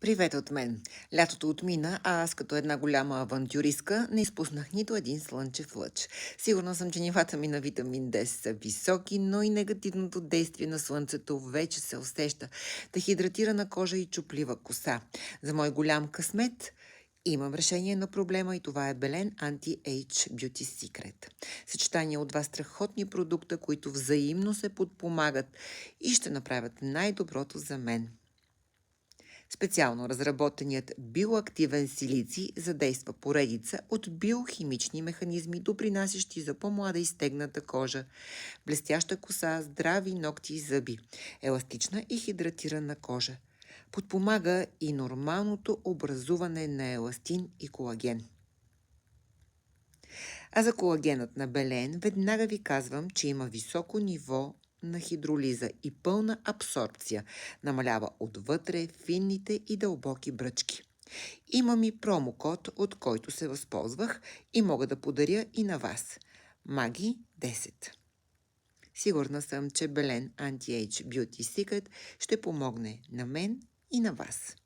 Привет от мен! Лятото отмина, а аз като една голяма авантюристка не изпуснах нито един слънчев лъч. Сигурна съм, че нивата ми на витамин D са високи, но и негативното действие на слънцето вече се усеща. Да хидратирана кожа и чуплива коса. За мой голям късмет имам решение на проблема и това е Белен Anti-Age Beauty Secret. Съчетание от два страхотни продукта, които взаимно се подпомагат и ще направят най-доброто за мен. Специално разработеният биоактивен силиций задейства поредица от биохимични механизми, допринасящи за по-млада и стегната кожа, блестяща коса, здрави ногти и зъби, еластична и хидратирана кожа. Подпомага и нормалното образуване на еластин и колаген. А за колагенът на Белен веднага ви казвам, че има високо ниво на хидролиза и пълна абсорбция. Намалява отвътре финните и дълбоки бръчки. Имам и промокод, от който се възползвах и мога да подаря и на вас. Маги 10. Сигурна съм, че Белен Anti-Age Beauty Secret ще помогне на мен и на вас.